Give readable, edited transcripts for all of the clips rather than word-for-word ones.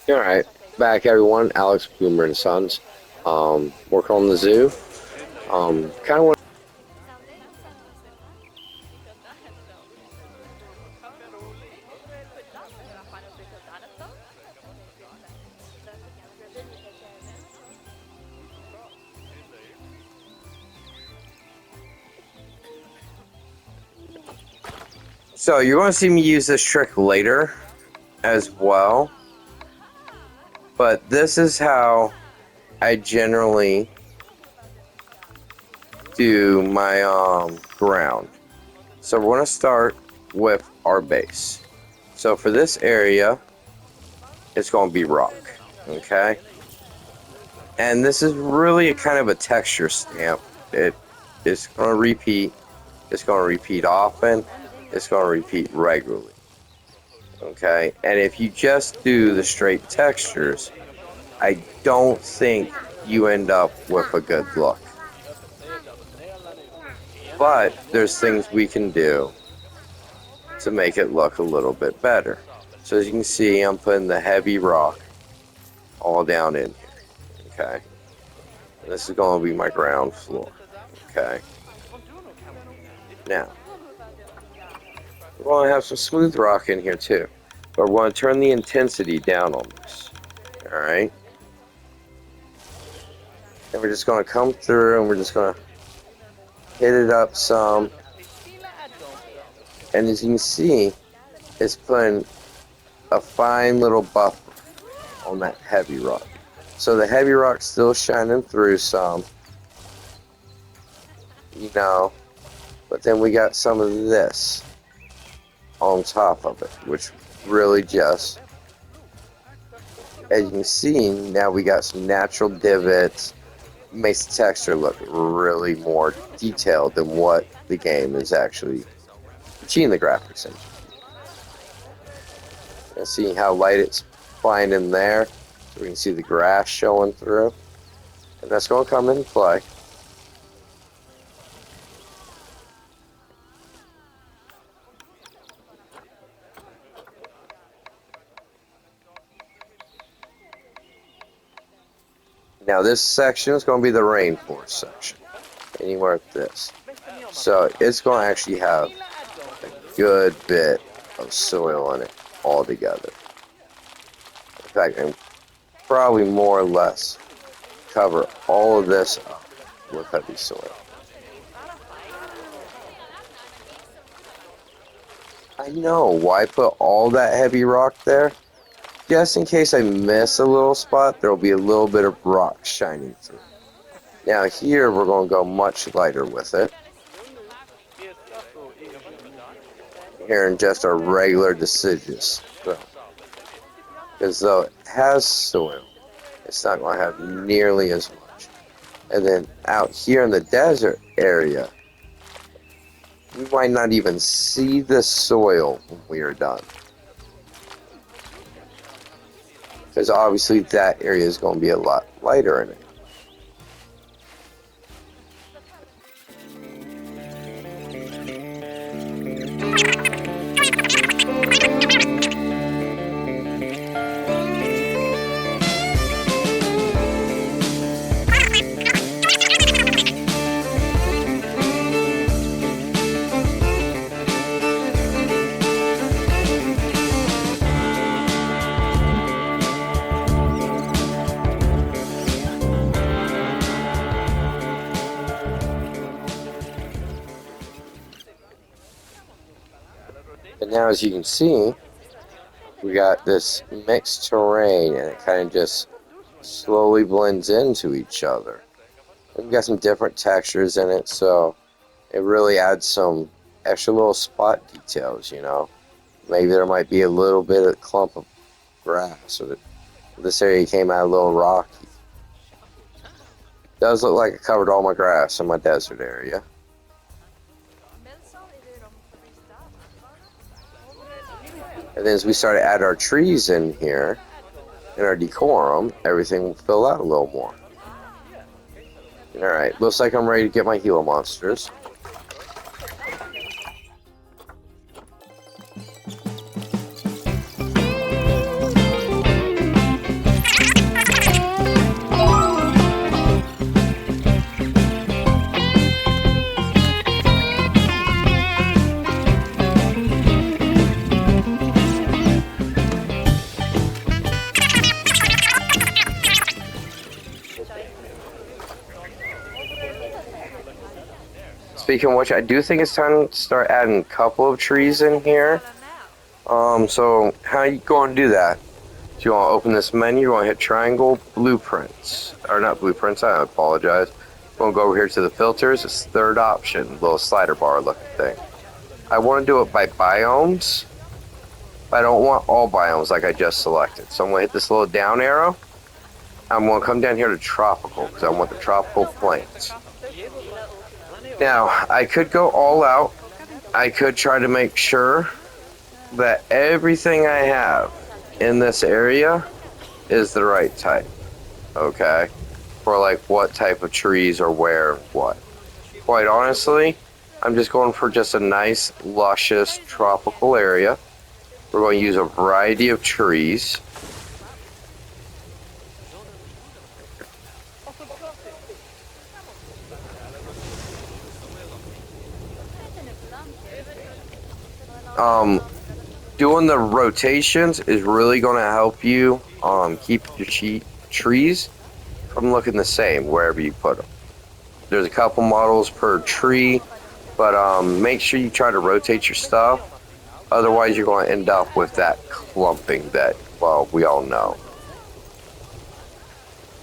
All right, back everyone. Alex Boomer and Sons. Work on the zoo. Kind of want. So you're going to see me use this trick later, as well. But this is how I generally do my ground. So we're going to start with our base. So for this area, it's going to be rock. Okay. And this is really a kind of a texture stamp. It is going to repeat. It's going to repeat often. It's going to repeat regularly. Okay. And if you just do the straight textures, I don't think you end up with a good look. But there's things we can do to make it look a little bit better. So as you can see, I'm putting the heavy rock all down in here. Okay. And this is going to be my ground floor. Okay. Now, we're going to have some smooth rock in here too. But we're going to turn the intensity down on this. Alright. And we're just going to come through and we're just going to hit it up some. And as you can see, it's putting a fine little buffer on that heavy rock. So the heavy rock's still shining through some. You know. But then we got some of this on top of it, which really just, as you can see, now we got some natural divots. Makes the texture look really more detailed than what the game is actually achieving the graphics engine. And see how light it's flying in there, so we can see the grass showing through, and that's going to come into play. Now this section is going to be the rainforest section. Anywhere at this. So it's going to actually have a good bit of soil in it altogether. In fact, I'm probably more or less cover all of this up with heavy soil. I know, why put all that heavy rock there? Just in case I miss a little spot, there will be a little bit of rock shining through. Now here, we're going to go much lighter with it. Here in just our regular deciduous. Because though it has soil, it's not going to have nearly as much. And then out here in the desert area, we might not even see the soil when we are done. Because obviously that area is going to be a lot lighter in it. And now as you can see, we got this mixed terrain and it kind of just slowly blends into each other. And we got some different textures in it, so it really adds some extra little spot details, you know. Maybe there might be a little bit of clump of grass, or this area came out a little rocky. It does look like it covered all my grass in my desert area. And then as we start to add our trees in here, in our decorum, everything will fill out a little more. Alright, looks like I'm ready to get my Gila monsters. speaking of which, I do think it's time to start adding a couple of trees in here. So how are you going to do that? So you want to open this menu, you want to hit triangle, blueprints. Or not blueprints, I apologize. You want to go over here to the filters, it's third option, little slider bar looking thing. I want to do it by biomes, but I don't want all biomes like I just selected. So I'm going to hit this little down arrow. I'm going to come down here to tropical, because I want the tropical plants. Now, I could go all out. I could try to make sure that everything I have in this area is the right type. Okay? For like what type of trees or where what. Quite honestly, I'm just going for just a nice, luscious, tropical area. We're going to use a variety of trees. Doing the rotations is really going to help you keep your trees from looking the same wherever you put them. There's a couple models per tree, but make sure you try to rotate your stuff. Otherwise, you're going to end up with that clumping that, well, we all know.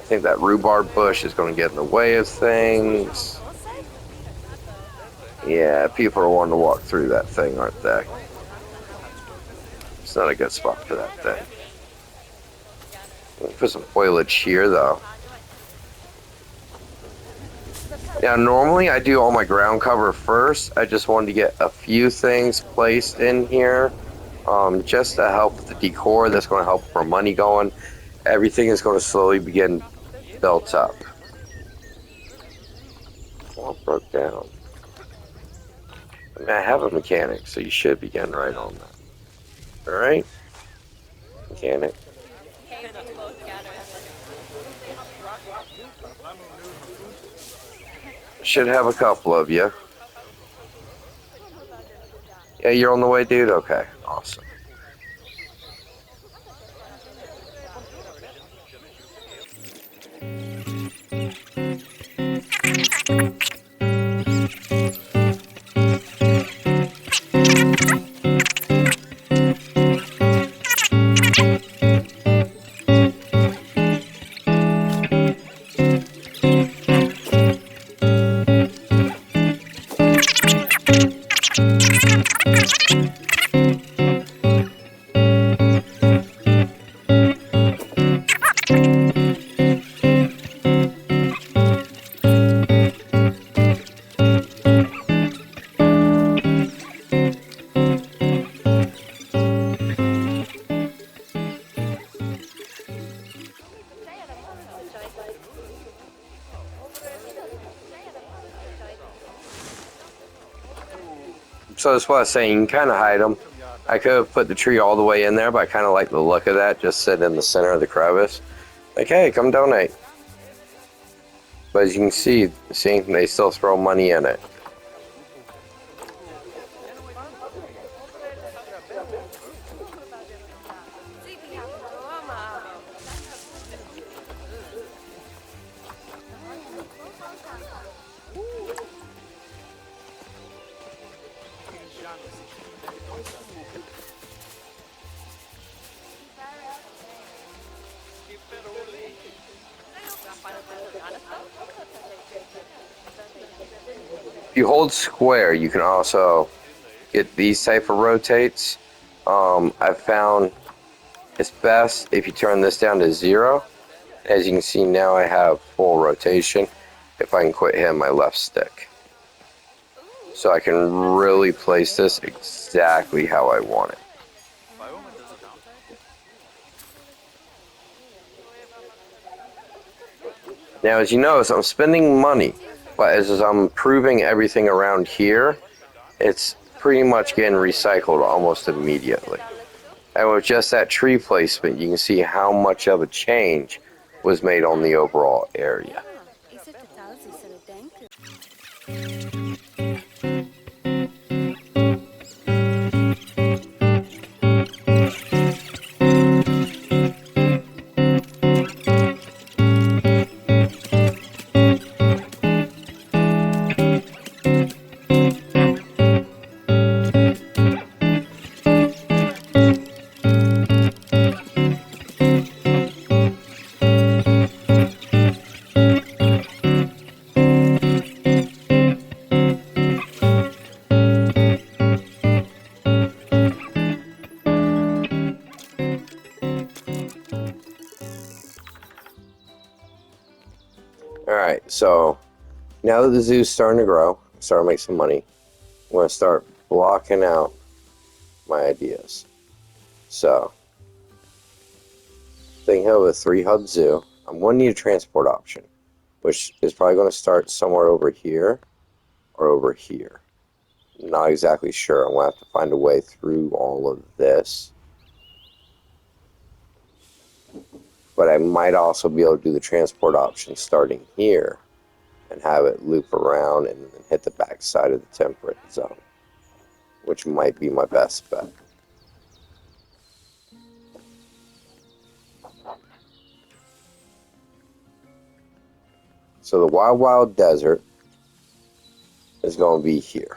I think that rhubarb bush is going to get in the way of things. Yeah, people are wanting to walk through that thing, aren't they? It's not a good spot for that thing. Put some foliage here, though. Now, normally I do all my ground cover first. I just wanted to get a few things placed in here just to help with the decor. That's going to help for money going. Everything is going to slowly begin built up. All broke down. I mean, I have a mechanic, so you should be getting right on that. Alright? Mechanic. Should have a couple of you. Yeah, you're on the way, dude? Okay, awesome. So that's what I was saying, you can kind of hide them. I could have put the tree all the way in there, but I kind of like the look of that, just sitting in the center of the crevice. Like, hey, come donate. But as you can see, they still throw money in it. If you hold square, you can also get these type of rotates. I've found it's best if you turn this down to 0. As you can see now, I have full rotation. If I can quit hitting my left stick, so I can really place this exactly how I want it. Now, as you notice, I'm spending money, but as I'm improving everything around here, it's pretty much getting recycled almost immediately. And with just that tree placement, you can see how much of a change was made on the overall area. Alright, so now that the zoo's starting to grow, starting to make some money, I'm going to start blocking out my ideas. So, thinking of a 3-hub zoo, I'm going to need a transport option, which is probably going to start somewhere over here or over here. Not exactly sure. I'm going to have to find a way through all of this. But I might also be able to do the transport option starting here and have it loop around and then hit the back side of the temperate zone, which might be my best bet. So the Wild Wild Desert is going to be here.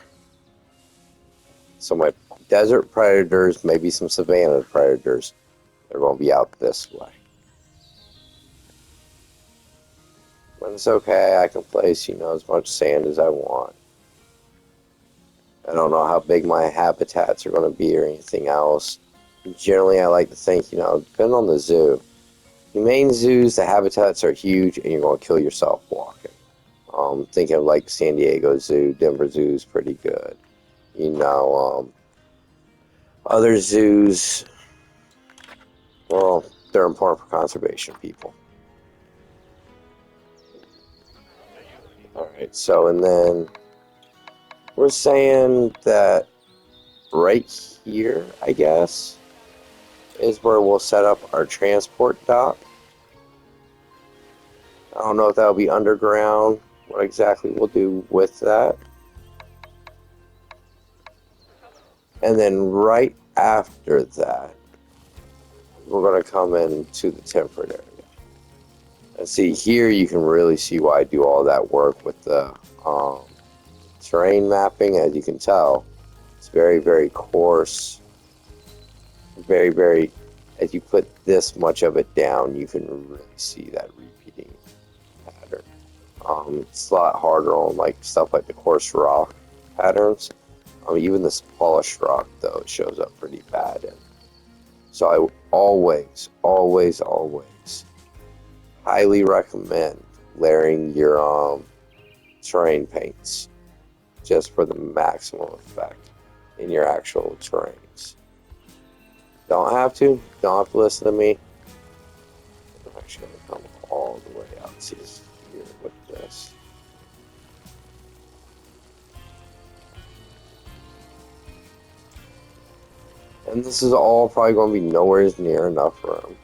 So my desert predators, maybe some savanna predators, they're going to be out this way. But it's okay, I can place, as much sand as I want. I don't know how big my habitats are going to be or anything else. Generally, I like to think, depending on the zoo. Humane zoos, the habitats are huge and you're going to kill yourself walking. Thinking of like San Diego Zoo, Denver Zoo is pretty good. Other zoos, well, they're important for conservation people. Alright, so and then we're saying that right here, I guess, is where we'll set up our transport dock. I don't know if that'll be underground, what exactly we'll do with that. And then right after that, we're going to come into the temperate area. And see, here you can really see why I do all that work with the terrain mapping. As you can tell, it's very, very coarse. Very, very, as you put this much of it down, you can really see that repeating pattern. It's a lot harder on like stuff like the coarse rock patterns. Even this polished rock, though, it shows up pretty bad. And so I always, always, always highly recommend layering your terrain paints just for the maximum effect in your actual terrains. Don't have to listen to me. I'm actually going to come all the way out to here with this. And this is all probably going to be nowhere near enough room.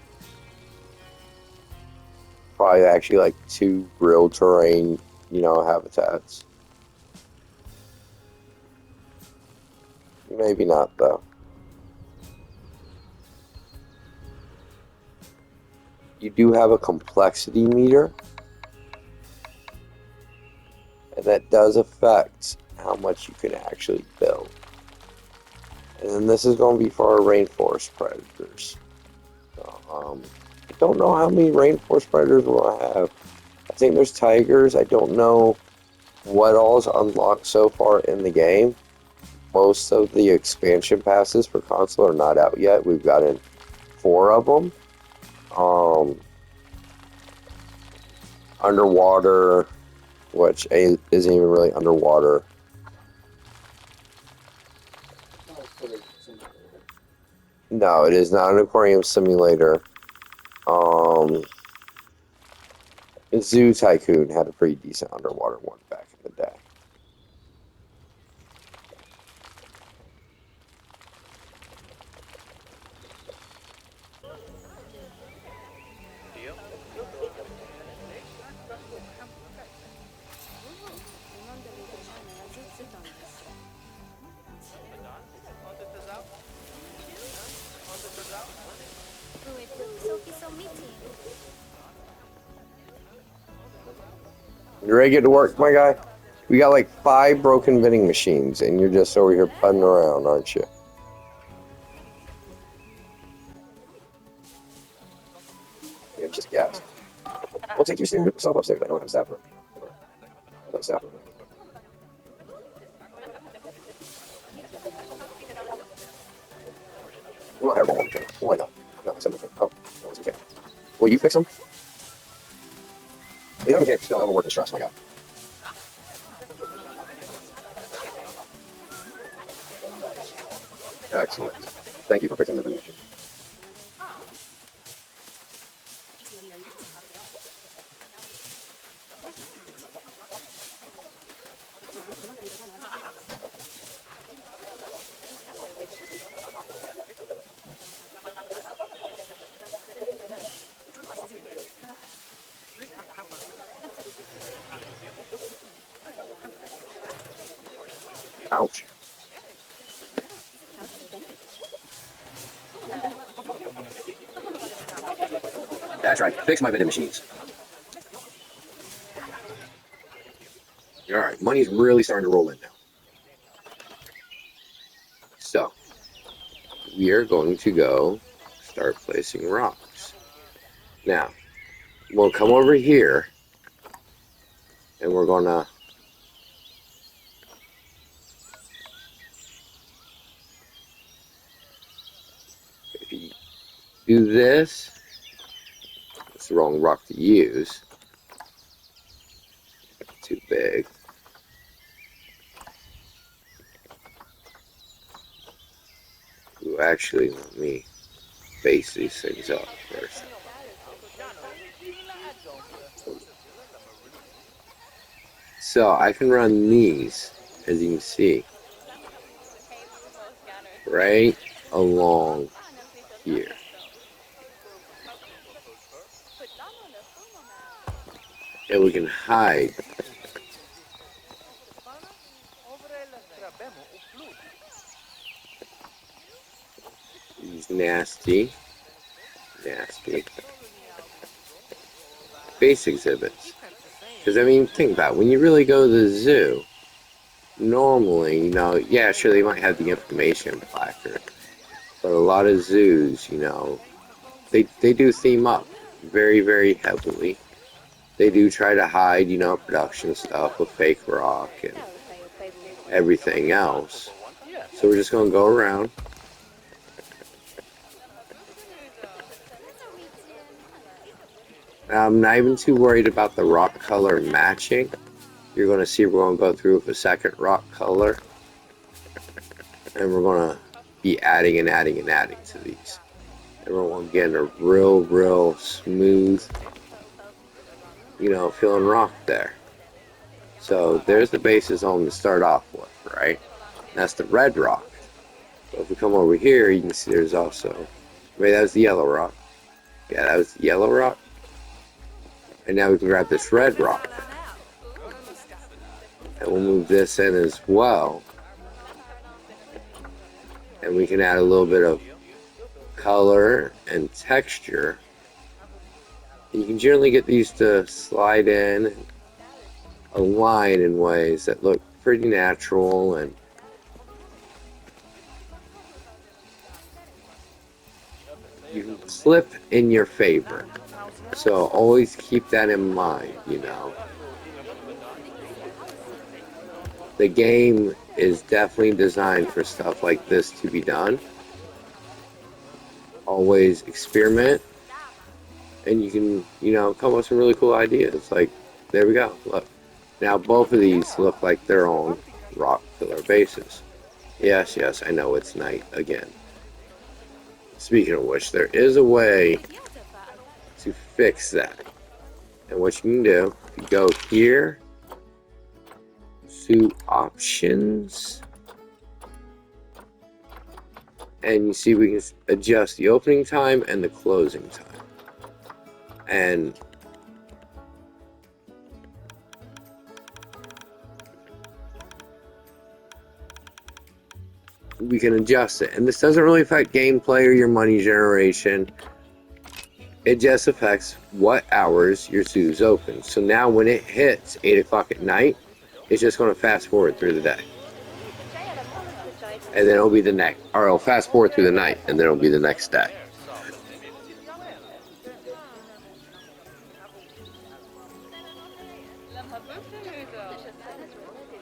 Probably actually like 2 real terrain, habitats. Maybe not, though. You do have a complexity meter, and that does affect how much you can actually build. And then this is going to be for our rainforest predators. I don't know how many rainforest predators we'll have. I think there's tigers. I don't know what all is unlocked so far in the game. Most of the expansion passes for console are not out yet. We've gotten 4 of them. Underwater, which isn't even really underwater. No, it is not an aquarium simulator. Zoo Tycoon had a pretty decent underwater one back in the day. You ready to get to work, my guy? We got like 5 broken vending machines, and you're just over here putting around, aren't you? Yeah, just gas. We'll take yourself upstairs. I don't have a staff room. I don't have a staff room. We don't have one. Why not? No, it's okay. Oh, no, it's okay. Will you fix them? Okay, still overwork and stress, my God. Excellent. Thank you for fixing the condition. Ouch. That's right. Fix my vending machines. All right, money's really starting to roll in now. So, we are going to go start placing rocks. Now, we'll come over here and we're gonna if you do this, it's the wrong rock to use. Too big. Ooh, actually, let me base these things up first. So I can run these, as you can see, right along here. And we can hide these nasty base exhibits. Because, I mean, think about it. When you really go to the zoo, normally, yeah, sure, they might have the information placard. But a lot of zoos, they do theme up very, very heavily. They do try to hide, production stuff with fake rock and everything else. So we're just going to go around. I'm not even too worried about the rock color matching. You're going to see we're going to go through with a second rock color. And we're going to be adding and adding and adding to these. And we're going to get a real smooth, feeling rock there. So there's the basis home to start off with, right? That's the red rock. So if we come over here, you can see there's also, wait, that was the yellow rock. Yeah, that was the yellow rock. And now we can grab this red rock. And we'll move this in as well. And we can add a little bit of color and texture. You can generally get these to slide in and align in ways that look pretty natural and you can clip in your favor. So always keep that in mind, The game is definitely designed for stuff like this to be done. Always experiment. And you can, come up with some really cool ideas. Like, there we go. Look. Now both of these look like their own rock pillar bases. Yes, I know it's night again. Speaking of which, there is a way to fix that. And what you can do, you go here to options. And you see we can adjust the opening time and the closing time. And we can adjust it. And this doesn't really affect gameplay or your money generation. It just affects what hours your zoo's open. So now when it hits 8 o'clock at night, it's just going to fast forward through the day. And then it'll be the next, or it'll fast forward through the night, and then it'll be the next day.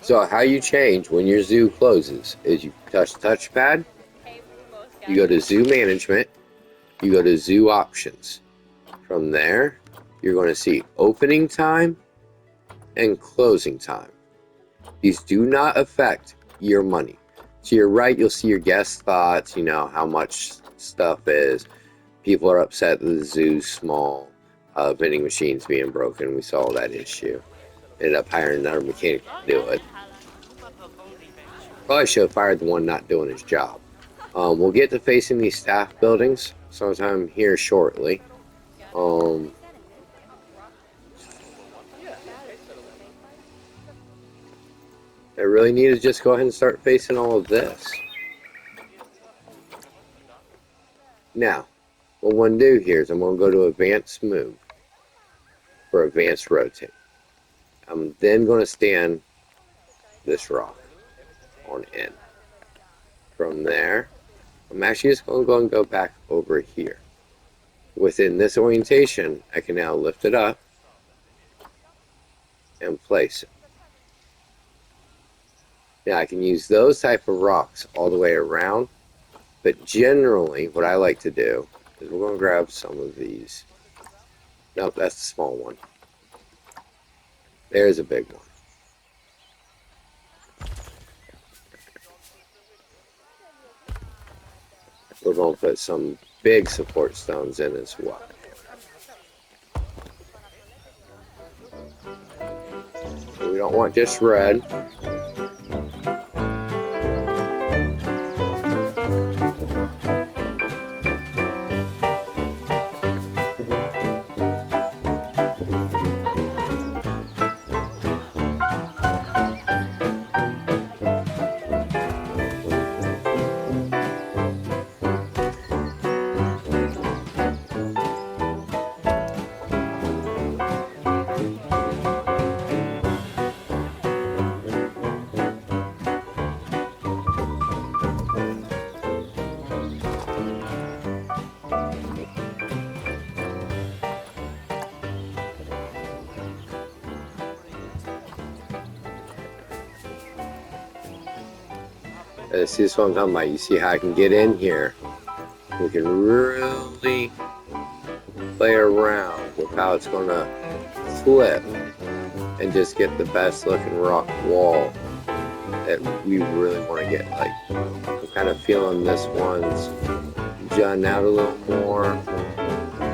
So how you change when your zoo closes is you touch the touchpad, you go to zoo management, you go to zoo options. From there, you're going to see opening time and closing time. These do not affect your money. To your right, you'll see your guest thoughts, you know, how much stuff is. People are upset that the zoo's small, vending machines being broken. We saw that issue. Ended up hiring another mechanic to do it. Probably should have fired the one not doing his job. We'll get to facing these staff buildings sometime here shortly. I really need to just go ahead and start facing all of this. Now, what I'm going to do here is I'm going to go to advanced move for advanced rotate. I'm then going to stand this rock on in. From there, I'm actually just going to go and go back over here. Within this orientation, I can now lift it up and place it. Now I can use those type of rocks all the way around, but generally what I like to do is we're going to grab some of these. Nope, that's the small one. There's a big one. We're going to put some big support stones in as well. We don't want just red. See, this is what I'm talking about. You see how I can get in here. We can really play around with how it's going to flip and just get the best looking rock wall that we really want to get. Like, I'm kind of feeling this one's jutting out a little more.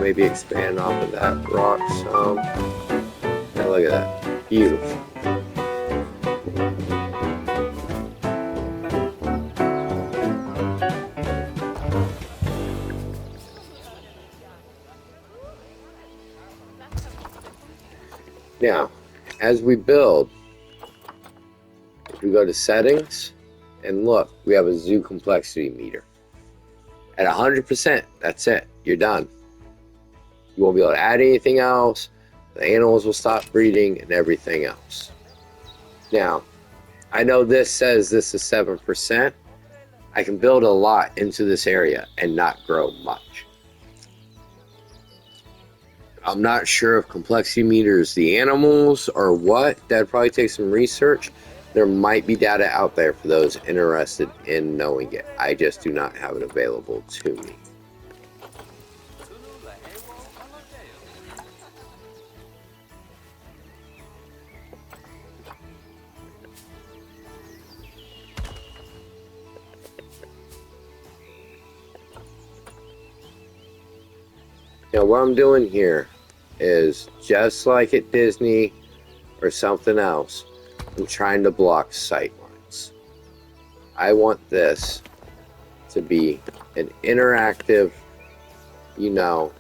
Maybe expand off of that rock some. Now look at that. Beautiful. Now, as we build, if we go to settings, and look, we have a zoo complexity meter. At 100%, that's it. You're done. You won't be able to add anything else. The animals will stop breeding and everything else. Now, I know this says this is 7%. I can build a lot into this area and not grow much. I'm not sure if complexity meters the animals or what. That'd probably take some research. There might be data out there for those interested in knowing it. I just do not have it available to me. Now what I'm doing here is just like at Disney or something else, I'm trying to block sight lines. I want this to be an interactive, you know,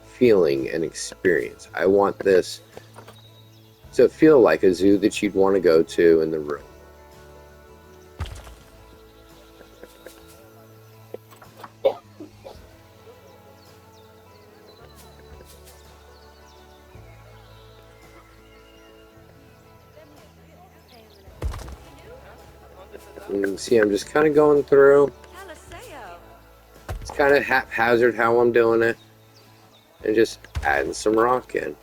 feeling and experience. I want this to feel like a zoo that you'd want to go to in the room. You can see I'm just kind of going through. It's kind of haphazard how I'm doing it. And just adding some rock in.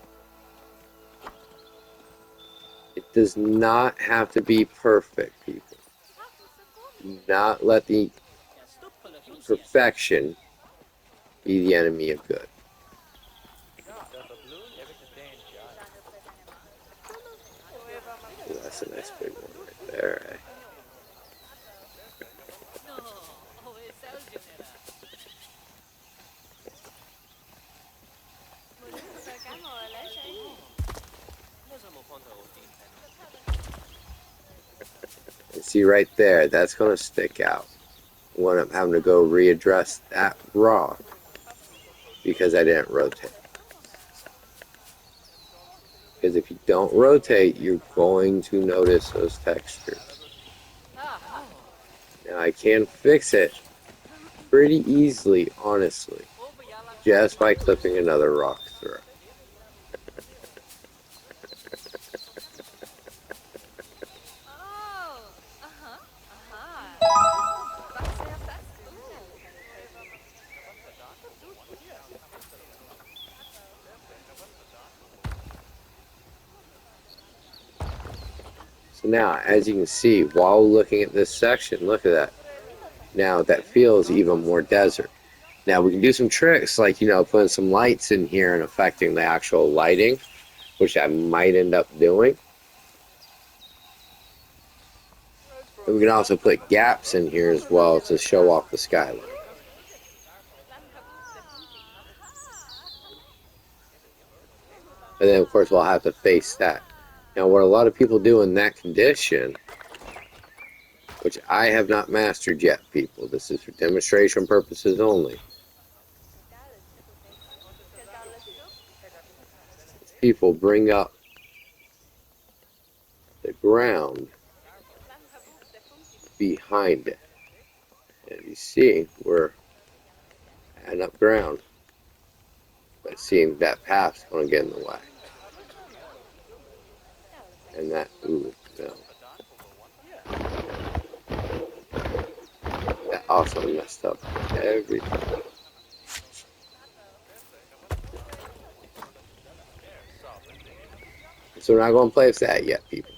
It does not have to be perfect, people. Do not let the perfection be the enemy of good. Ooh, that's a nice big one right there, eh? And see right there, that's going to stick out when I'm having to go readdress that rock because I didn't rotate. Because if you don't rotate, you're going to notice those textures. Now I can fix it pretty easily, honestly, just by clipping another rock through. So now, as you can see, while looking at this section, look at that. Now that feels even more desert. Now we can do some tricks like, putting some lights in here and affecting the actual lighting, which I might end up doing. And we can also put gaps in here as well to show off the skyline. And then of course we'll have to face that. Now what a lot of people do in that condition, which I have not mastered yet, people, this is for demonstration purposes only. People bring up the ground behind it. And you see, we're adding up ground. But seeing that path's going to get in the way. And that, ooh, no. That also messed up everything. So we're not going to play with that yet, people.